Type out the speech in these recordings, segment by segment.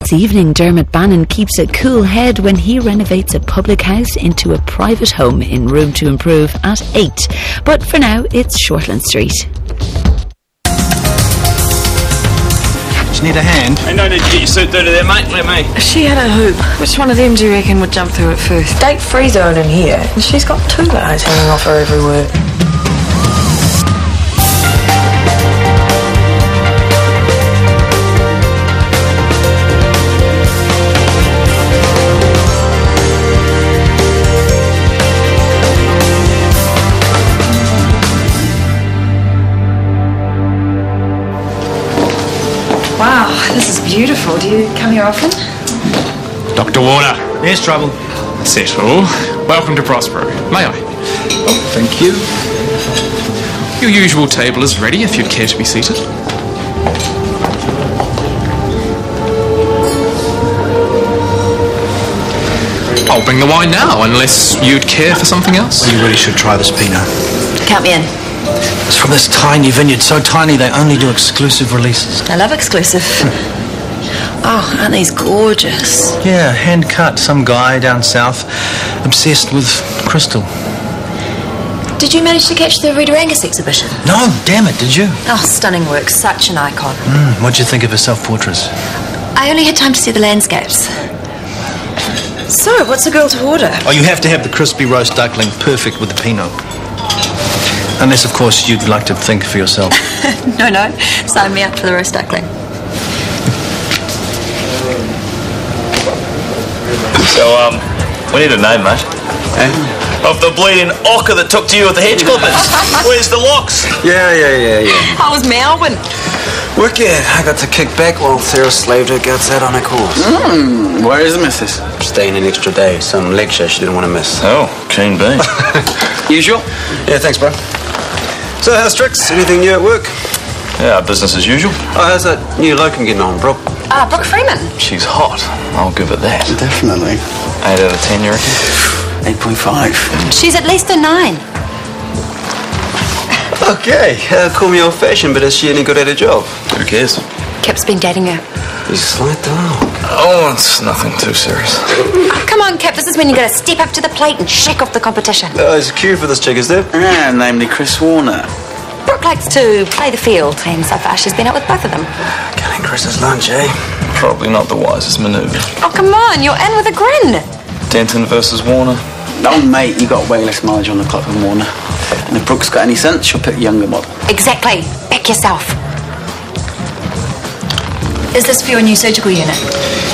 tonight's evening, Dermot Bannon keeps a cool head when he renovates a public house into a private home in Room to Improve at 8. But for now, it's Shortland Street. Do you need a hand? Ain't no need to get your suit dirty there, mate. Let me. She had a hoop. Which one of them do you reckon would jump through it first? Date free zone in here, and she's got 2 guys hanging off her everywhere. Wow, this is beautiful. Do you come here often? Dr. Warner. Here's trouble. Settle. Welcome to Prospero. May I? Oh, thank you. Your usual table is ready if you'd care to be seated. I'll bring the wine now, unless you'd care for something else. You really should try this Pinot. Count me in. It's from this tiny vineyard, so tiny they only do exclusive releases. I love exclusive. Oh, aren't these gorgeous? Yeah, hand cut. Some guy down south obsessed with crystal. Did you manage to catch the Rita Angus exhibition? No, damn it, did you? Oh, stunning work. Such an icon. What'd you think of her self-portraits? I only had time to see the landscapes. So, what's the girl to order? Oh, you have to have the crispy roast duckling, perfect with the Pinot. Unless, of course, you'd like to think for yourself. No. Sign me up for the roast duckling. So, we need a name, mate. Eh? Of the bleeding ocker that took to you with the hedge clippers. Where's the locks? Yeah. How was Melbourne? Wicked. I got to kick back while Sarah slaved her guts out on her course. Where is the missus? Staying an extra day. Some lecture she didn't want to miss. Oh, keen beans. Usual? Yeah, thanks, bro. So, how's Trix? Anything new at work? Yeah, business as usual. Oh, how's that new locum getting on, Brooke? Brooke Freeman. She's hot. I'll give it that. Definitely. 8 out of 10, you reckon? 8.5. She's at least a 9. Okay, call me old-fashioned, but is she any good at her job? Who cares? Kip's been dating her. He's slight down. Oh, it's nothing too serious. Oh, come on, Kip. This is when you gotta step up to the plate and shake off the competition. There's a queue for this chick, is there? Yeah, namely Chris Warner. Brooke likes to play the field, and so far she's been out with both of them. Killing Chris's lunch, eh? Probably not the wisest manoeuvre. Oh, come on. You're in with a grin. Denton versus Warner. Oh, mate, you got way less mileage on the clock than Warner. And if Brooke's got any sense, she'll pick a younger model. Exactly. Back yourself. Is this for your new surgical unit?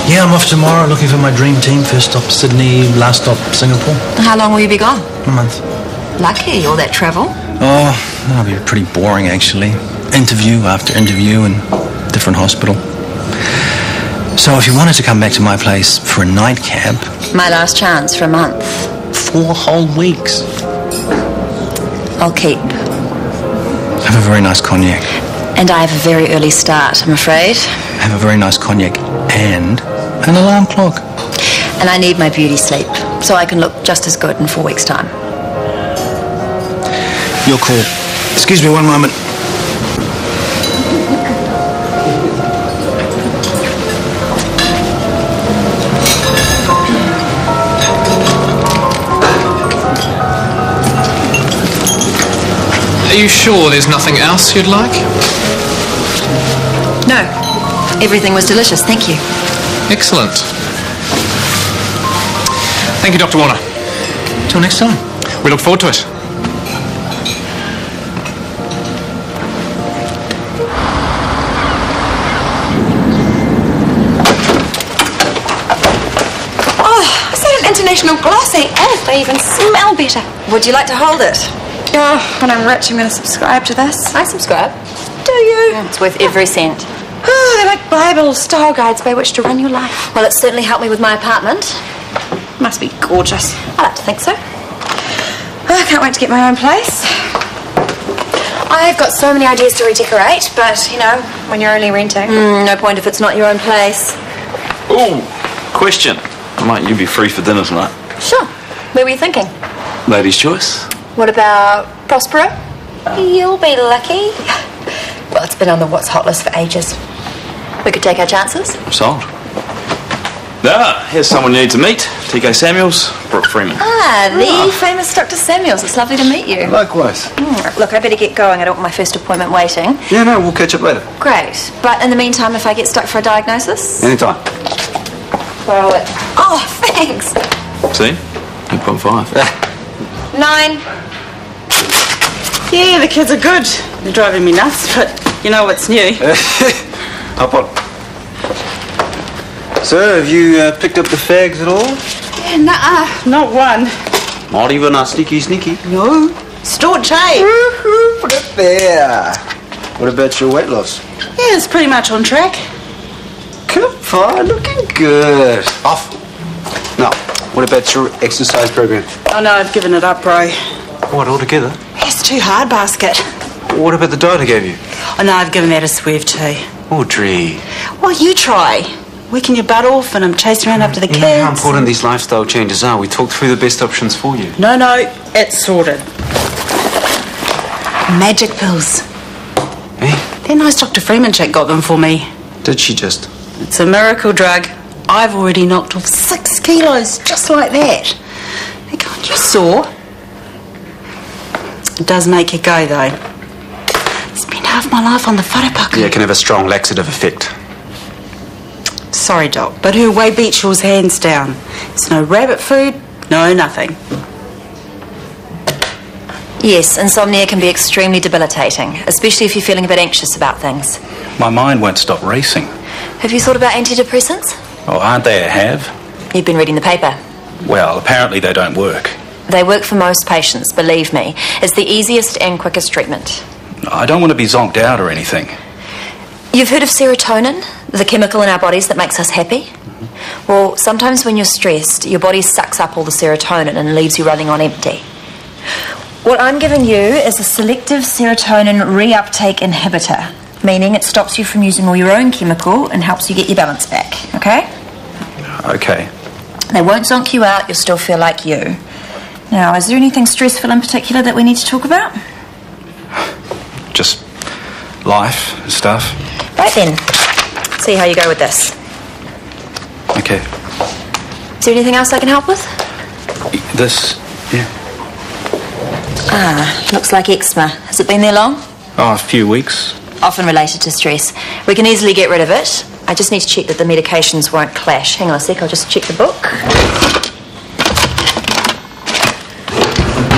Yeah, I'm off tomorrow looking for my dream team. First stop Sydney, last stop Singapore. How long will you be gone? A month. Lucky, all that travel. Oh, that'll be pretty boring, actually. Interview after interview in different hospital. So if you wanted to come back to my place for a nightcap... My last chance for a month. 4 whole weeks. I'll keep. Have a very nice cognac. And I have a very early start, I'm afraid. Have a very nice cognac and an alarm clock. And I need my beauty sleep, so I can look just as good in 4 weeks' time. Your call. Excuse me 1 moment. Are you sure there's nothing else you'd like? No. Everything was delicious, thank you. Excellent. Thank you, Dr. Warner. Till next time. We look forward to it. Oh, is that an international glossy? And they even smell better. Would you like to hold it? Oh, when I'm rich, I'm going to subscribe to this. I subscribe. Do you? It's worth every cent. Oh, they're like Bible style guides by which to run your life. Well, it's certainly helped me with my apartment. Must be gorgeous. I like to think so. Oh, I can't wait to get my own place. I've got so many ideas to redecorate, but, you know, when you're only renting. No point if it's not your own place. Ooh, question. Might you be free for dinner tonight? Sure. Where were you thinking? Ladies' choice. What about Prospero? You'll be lucky. Well, it's been on the What's Hot list for ages. We could take our chances. Sold. Ah, here's someone you need to meet. T.K. Samuels, Brooke Freeman. Ah, the famous Dr. Samuels. It's lovely to meet you. Likewise. Look, I better get going. I don't want my first appointment waiting. Yeah, no, we'll catch up later. Great. But in the meantime, if I get stuck for a diagnosis? Anytime. Borrow it. Oh, thanks. See? 8.5. 9. Yeah, the kids are good. They're driving me nuts, but you know what's new. Hop on. So, have you picked up the fags at all? Yeah, nuh-uh, not one. Not even a sneaky. No. Staunch, hey? Woohoo, put it there. What about your weight loss? Yeah, it's pretty much on track. Come on, looking good. Off. Now, what about your exercise program? Oh no, I've given it up, bro. What, altogether? It's too hard, basket. What about the diet I gave you? Oh no, I've given that a swerve too. Audrey. Well, you try. Working your butt off and I'm chasing around after the kids. You know how important these lifestyle changes are. We talked through the best options for you. No, it's sorted. Magic pills. Eh? That nice Dr. Freeman chick got them for me. Did she just? It's a miracle drug. I've already knocked off 6 kilos just like that. Hey, God, you saw. It does make you go, though. Spent half my life on the wharepaku. Yeah, it can have a strong laxative effect. Sorry, Doc, but her way beats yours hands down. It's no rabbit food, no nothing. Yes, insomnia can be extremely debilitating, especially if you're feeling a bit anxious about things. My mind won't stop racing. Have you thought about antidepressants? Oh, aren't they a have? You've been reading the paper. Well, apparently they don't work. They work for most patients, believe me. It's the easiest and quickest treatment. I don't want to be zonked out or anything. You've heard of serotonin, the chemical in our bodies that makes us happy? Well, sometimes when you're stressed, your body sucks up all the serotonin and leaves you running on empty. What I'm giving you is a selective serotonin reuptake inhibitor, meaning it stops you from using all your own chemical and helps you get your balance back, okay? Okay. They won't zonk you out, you'll still feel like you. Now, is there anything stressful in particular that we need to talk about? Just life and stuff. Right then, see how you go with this. Okay. Is there anything else I can help with? This, yeah. Ah, looks like eczema. Has it been there long? Oh, a few weeks. Often related to stress. We can easily get rid of it. I just need to check that the medications won't clash. Hang on a sec, I'll just check the book.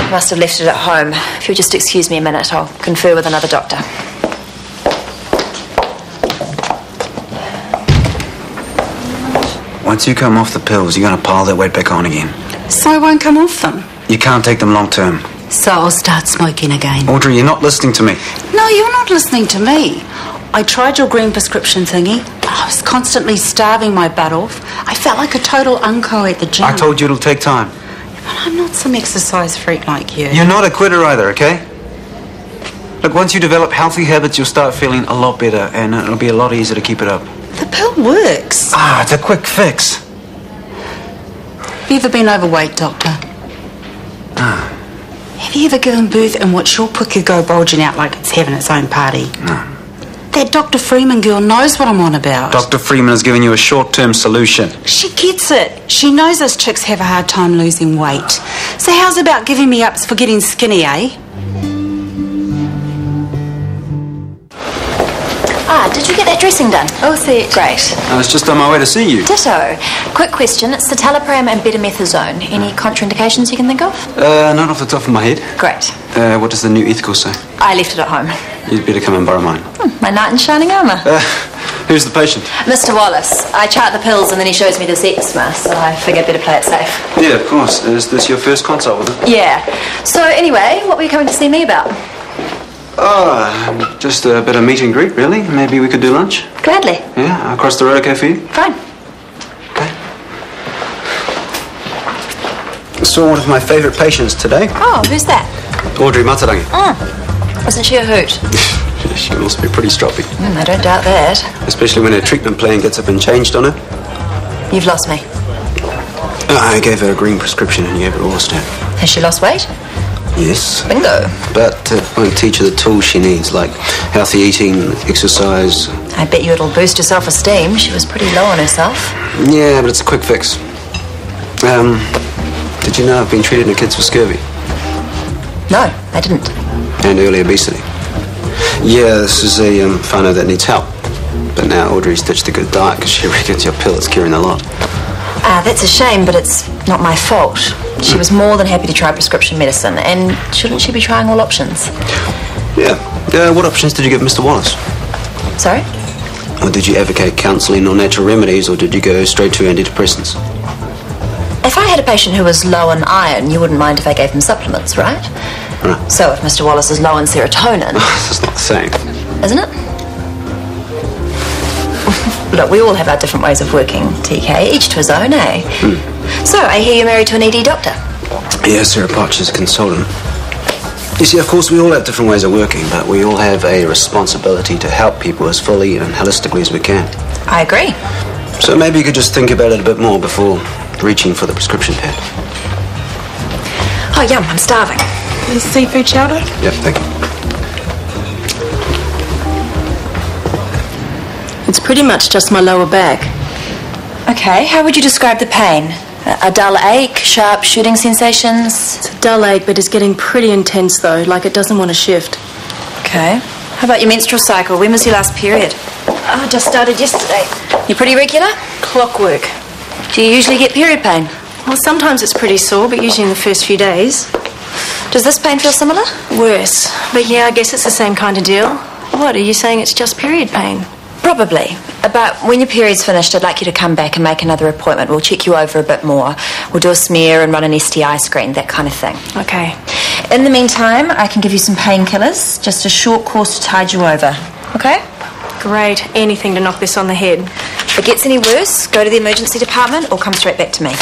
Must have left it at home. If you'll just excuse me a minute, I'll confer with another doctor. Once you come off the pills, you're going to pile that weight back on again. So I won't come off them. You can't take them long term. So I'll start smoking again. Audrey, you're not listening to me. No, you're not listening to me. I tried your green prescription thingy. I was constantly starving my butt off. I felt like a total unco at the gym. I told you it'll take time. But I'm not some exercise freak like you. You're not a quitter either, okay? Look, once you develop healthy habits, you'll start feeling a lot better, and it'll be a lot easier to keep it up. The pill works. Ah, it's a quick fix. Have you ever been overweight, Doctor? Ah. Have you ever given birth and watched your puku go bulging out like it's having its own party? No. That Dr. Freeman girl knows what I'm on about. Dr. Freeman is giving you a short-term solution. She gets it. She knows us chicks have a hard time losing weight. So how's about giving me ups for getting skinny, eh? Ah, did you get that dressing done? Oh, see, great. I was just on my way to see you. Ditto. Quick question, it's citalopram and betamethasone. Any contraindications you can think of? Not off the top of my head. Great. What does the new ethical say? I left it at home. You'd better come and borrow mine. My knight in shining armour. Who's the patient? Mr. Wallace. I chart the pills and then he shows me this eczema, so I figured better play it safe. Yeah, of course. Is this your first consult with him? Yeah. So anyway, what were you coming to see me about? Oh, just a bit of meet and greet, really. Maybe we could do lunch? Gladly. Yeah, across the road, okay for you? Fine. Okay. Saw one of my favourite patients today. Oh, who's that? Audrey Matarangi. Wasn't she a hoot? She can also be pretty stroppy. I don't doubt that. Especially when her treatment plan gets up and changed on her. You've lost me. I gave her a green prescription and you gave her Orlistat. Has she lost weight? Yes. Bingo. But it won't teach her the tools she needs, like healthy eating, exercise. I bet you it'll boost her self-esteem. She was pretty low on herself. Yeah, but it's a quick fix. Did you know I've been treating the kids for scurvy? No, I didn't. And early obesity. Yeah, this is a whānau that needs help. But now Audrey's ditched a good diet because she reckons your pill is curing a lot. That's a shame, but it's not my fault. She was more than happy to try prescription medicine, and shouldn't she be trying all options? Yeah. What options did you give Mr. Wallace? Sorry? Or did you advocate counselling or natural remedies, or did you go straight to antidepressants? If I had a patient who was low in iron, you wouldn't mind if I gave him supplements, right? Right. So if Mr. Wallace is low in serotonin... That's not the same. Isn't it? Look, we all have our different ways of working, TK. Each to his own, eh? So, I hear you're married to an ED doctor. Yeah, Sarah Potch is a consultant. You see, of course, we all have different ways of working, but we all have a responsibility to help people as fully and holistically as we can. I agree. So maybe you could just think about it a bit more before reaching for the prescription pad. Oh, yum, I'm starving. Is seafood chowder? Yep, thank you. It's pretty much just my lower back. Okay, how would you describe the pain? A dull ache, sharp shooting sensations? It's a dull ache, but it's getting pretty intense though, like it doesn't want to shift. Okay. How about your menstrual cycle? When was your last period? I just started yesterday. You pretty regular? Clockwork. Do you usually get period pain? Well, sometimes it's pretty sore, but usually in the first few days. Does this pain feel similar? Worse. But yeah, I guess it's the same kind of deal. What, are you saying it's just period pain? Probably. But when your period's finished, I'd like you to come back and make another appointment. We'll check you over a bit more. We'll do a smear and run an STI screen, that kind of thing. Okay. In the meantime, I can give you some painkillers, just a short course to tide you over. Okay? Great. Anything to knock this on the head. If it gets any worse, go to the emergency department or come straight back to me.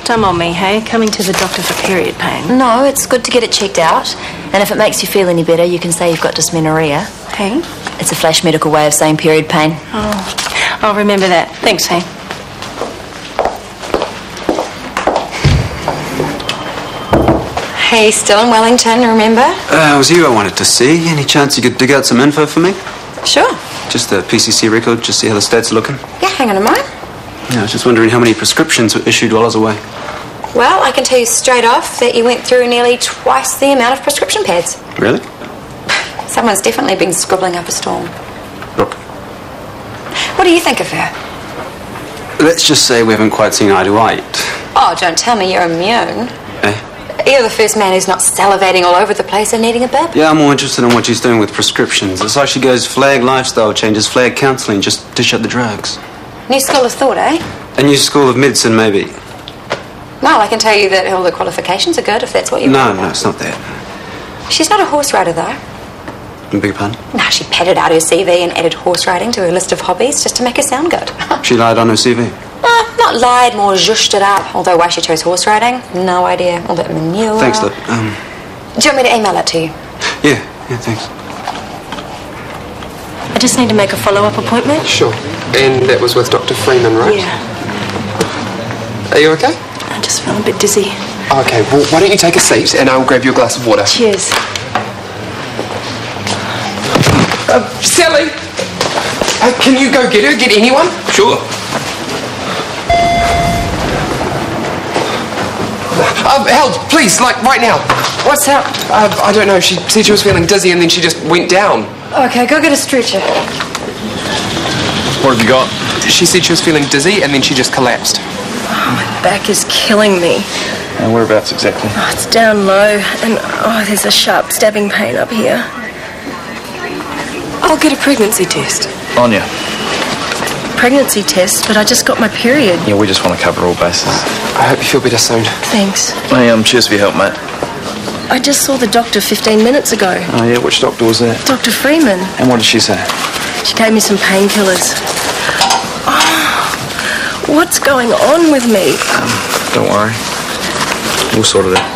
Dumb on me, hey? Coming to the doctor for period pain. No, it's good to get it checked out. And if it makes you feel any better, you can say you've got dysmenorrhea. Hey? It's a flash medical way of saying period pain. Oh, I'll remember that. Thanks, hey? Hey, still in Wellington, remember? It was you I wanted to see. Any chance you could dig out some info for me? Sure. Just the PCC record, just see how the stats are looking. Yeah, hang on a moment. Yeah, I was just wondering how many prescriptions were issued while I was away. Well, I can tell you straight off that you went through nearly twice the amount of prescription pads. Really? Someone's definitely been scribbling up a storm. Look, What do you think of her? let's just say we haven't quite seen eye to eye yet. Oh, don't tell me you're immune. Eh? You're the first man who's not salivating all over the place and needing a bib. Yeah, I'm more interested in what she's doing with prescriptions. It's like she goes flag lifestyle changes, flag counselling, just dish out the drugs. New school of thought, eh? A new school of medicine, maybe. Well, I can tell you that all the qualifications are good if that's what you want. No, it's not that. She's not a horse rider, though. I beg your pardon? No, she padded out her CV and added horse riding to her list of hobbies just to make her sound good. She lied on her CV. Not lied, more zhushed it up. Although why she chose horse riding, no idea. All that manure. Thanks, Lip. Do you want me to email it to you? Yeah, thanks. I just need to make a follow-up appointment. Sure. And that was with Dr. Freeman, right? Yeah. Are you okay? I just feel a bit dizzy. Okay, well, why don't you take a seat and I'll grab you a glass of water. Cheers. Sally! Can you go get her? Get anyone? Sure. Help, please, like, right now. What's up? I don't know. She said she was feeling dizzy and then she just went down. Okay, go get a stretcher. What have you got? She said she was feeling dizzy and then she just collapsed. Oh, my back is killing me. And whereabouts exactly? Oh, it's down low, and there's a sharp stabbing pain up here. I'll get a pregnancy test. On ya. Pregnancy test, but I just got my period. Yeah, we just want to cover all bases. I hope you feel better soon. Thanks. Hey, cheers for your help, mate. I just saw the doctor 15 minutes ago. Oh, yeah, which doctor was that? Dr. Freeman. And what did she say? She gave me some painkillers. Oh, what's going on with me? Don't worry. We'll sort it out.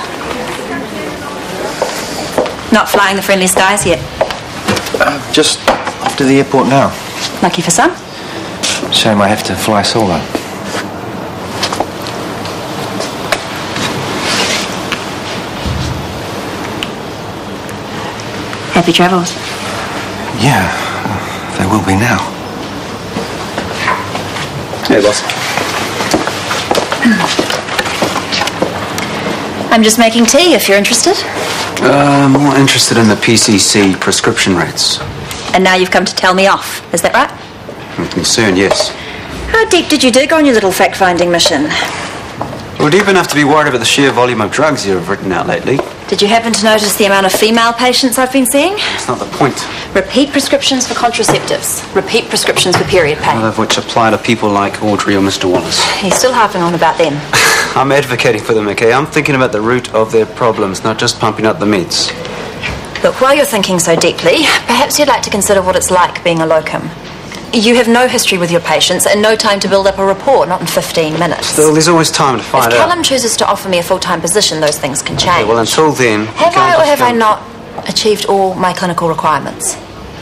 Not flying the friendly skies yet. Just off to the airport now. Lucky for some. Shame I have to fly solo. Happy travels. Yeah, they will be now. Hey, boss. I'm just making tea if you're interested. More interested in the PCC prescription rates. And now you've come to tell me off, is that right? I'm concerned, yes. How deep did you dig on your little fact-finding mission? Well, deep enough to be worried about the sheer volume of drugs you've written out lately. Did you happen to notice the amount of female patients I've been seeing? That's not the point. Repeat prescriptions for contraceptives. Repeat prescriptions for period pain. All of which apply to people like Audrey or Mr. Wallace. He's still harping on about them. I'm advocating for them, okay? I'm thinking about the root of their problems, not just pumping out the meds. Look, while you're thinking so deeply, perhaps you'd like to consider what it's like being a locum. You have no history with your patients and no time to build up a rapport, not in 15 minutes. Still, there's always time to find out. If Callum chooses to offer me a full-time position, those things can change. Okay, well, until then... Have I or have I not achieved all my clinical requirements?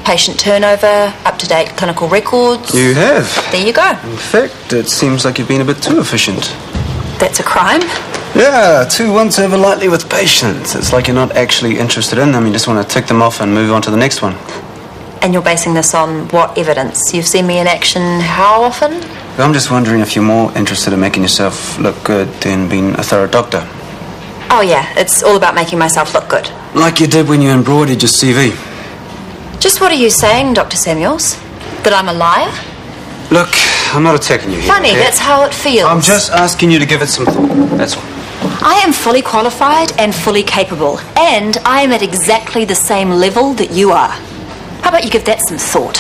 Patient turnover, up-to-date clinical records. You have. There you go. In fact, it seems like you've been a bit too efficient. That's a crime? Yeah, too once over lightly with patients. It's like you're not actually interested in them. You just want to tick them off and move on to the next one. And you're basing this on what evidence? You've seen me in action how often? I'm just wondering if you're more interested in making yourself look good than being a thorough doctor. Oh yeah, it's all about making myself look good. Like you did when you embroidered your CV. Just what are you saying, Dr. Samuels? That I'm a liar? Look, I'm not attacking you here. Funny, okay? that's how it feels. I'm just asking you to give it some thought, that's all. I am fully qualified and fully capable, and I am at exactly the same level that you are. How about you give that some thought?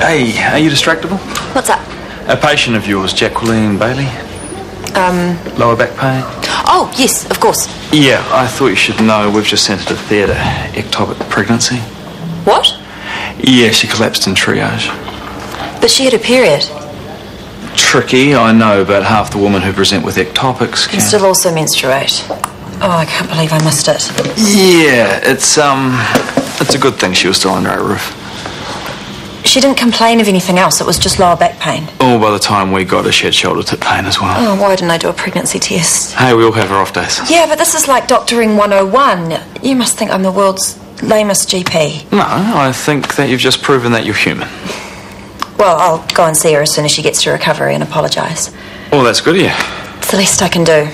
Hey, are you distractible? What's up? A patient of yours, Jacqueline Bailey. Lower back pain. Oh, yes, of course. Yeah, I thought you should know we've just sent her to theatre. Ectopic pregnancy. What? Yeah, she collapsed in triage. But she had a period. Tricky, I know, but half the women who present with ectopics can... And still also menstruate. Oh, I can't believe I missed it. Yeah, it's a good thing she was still under our roof. She didn't complain of anything else, it was just lower back pain. Oh, by the time we got her, she had shoulder tip pain as well. Oh, why didn't I do a pregnancy test? Hey, we all have our off days. Yeah, but this is like doctoring 101. You must think I'm the world's lamest GP. No, I think that you've just proven that you're human. Well, I'll go and see her as soon as she gets to recovery and apologise. Oh, that's good of you. It's the least I can do.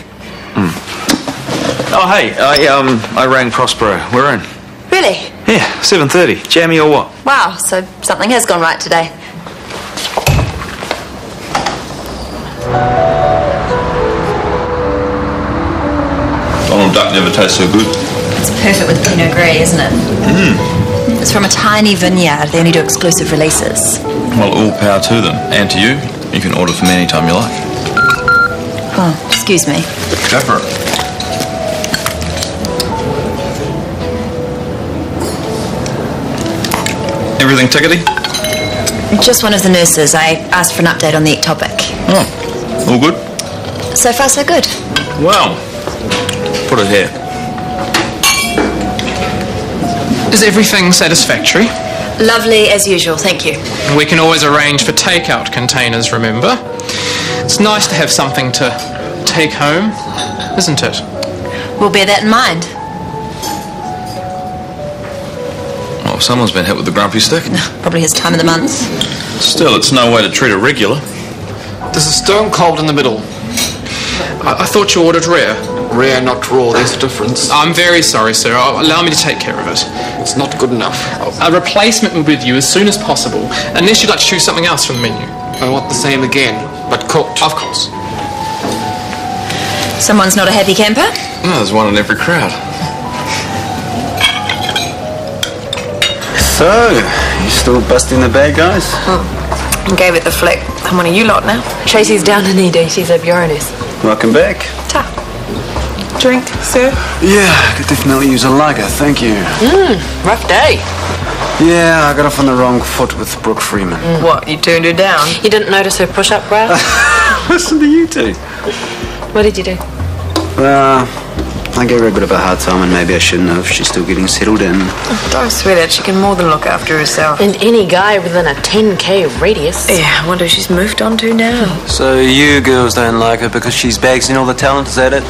Oh, hey, I rang Prospero. We're in. Really? Yeah, 7:30. Jammy or what? Wow, so something has gone right today. Donald Duck never tastes so good. It's perfect with Pinot Gris, isn't it? It's from a tiny vineyard. They only do exclusive releases. Well, all power to them. And to you. You can order from me anytime you like. Oh, excuse me. Go for it. Everything tickety? Just one of the nurses. I asked for an update on the ectopic. Oh, all good? So far, so good. Well, put it here. Is everything satisfactory? Lovely as usual, thank you. We can always arrange for takeout containers, remember? It's nice to have something to take home, isn't it? We'll bear that in mind. Well, someone's been hit with the grumpy stick. Probably his time of the month. Still, it's no way to treat a regular. There's a stone cold in the middle. I thought you ordered rare. Rare, not raw, there's a difference. I'm very sorry, sir. Allow me to take care of it. It's not good enough. A replacement will be with you as soon as possible, unless you'd like to choose something else from the menu. I want the same again, but cooked. Of course. Someone's not a happy camper? No, there's one in every crowd. So, you still busting the bad guys? Gave it the flick. I'm one of you lot now. Tracy's down in ED. She's a Baroness. Welcome back. Ta. Drink, sir? Yeah, I could definitely use a lager, thank you. Rough day. Yeah, I got off on the wrong foot with Brooke Freeman. What, you turned her down? You didn't notice her push-up bra? Listen to you two. What did you do? I gave her a bit of a hard time, and maybe I shouldn't have. She's still getting settled in. Don't swear that. She can more than look after herself. And any guy within a 10k radius. Yeah, I wonder if she's moved on to now. So you girls don't like her because she's bags in all the talent, is that it?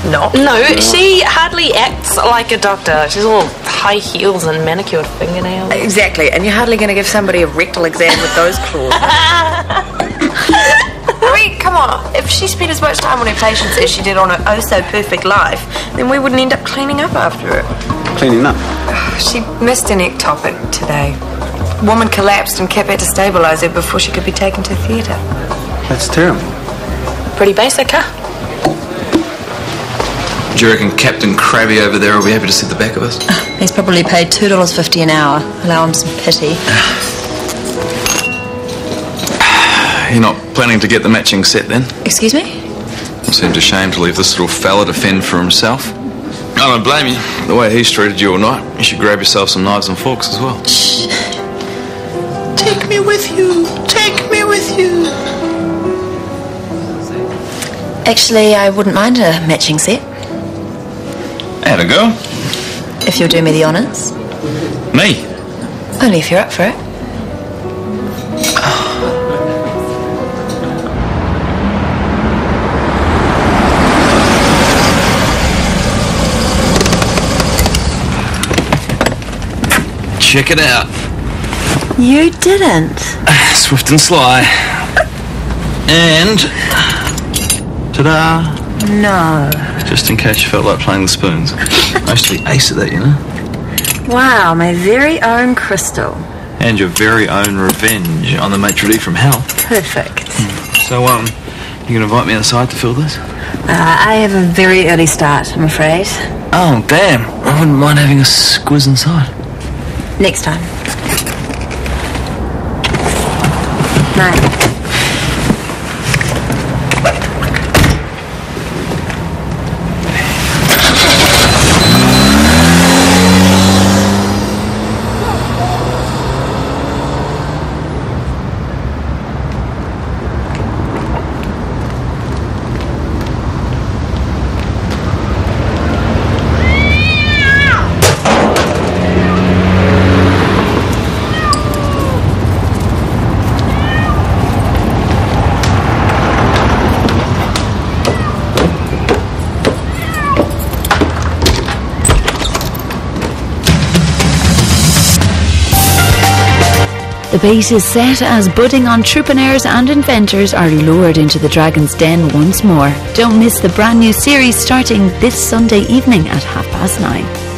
Not. No, she hardly acts like a doctor. She's all high heels and manicured fingernails. Exactly, and you're hardly going to give somebody a rectal exam with those claws. I mean, come on. If she spent as much time on her patients as she did on her oh-so-perfect life, then we wouldn't end up cleaning up after her. Cleaning up? She missed an ectopic today. Woman collapsed and Cap had to stabilise her before she could be taken to theatre. That's terrible. Pretty basic, huh? Do you reckon Captain Krabby over there will be happy to see the back of us? He's probably paid $2.50 an hour. Allow him some pity. You're not planning to get the matching set then? Excuse me? It seemed a shame to leave this little fella to fend for himself. I don't blame you. The way he's treated you all night, you should grab yourself some knives and forks as well. Shh. Take me with you. Take me with you. Actually, I wouldn't mind a matching set. How'd it go? If you'll do me the honours. Me? Only if you're up for it. Check it out. You didn't. Swift and sly. And... ta-da! No. Just in case you felt like playing the spoons. I used to be ace at that, you know? Wow, my very own crystal. And your very own revenge on the maitre d' from hell. Perfect. So, you gonna invite me inside to fill this? I have a very early start, I'm afraid. Oh, damn. I wouldn't mind having a squiz inside. Next time. Night. The bait is set as budding entrepreneurs and inventors are lured into the Dragon's Den once more. Don't miss the brand new series starting this Sunday evening at 9:30.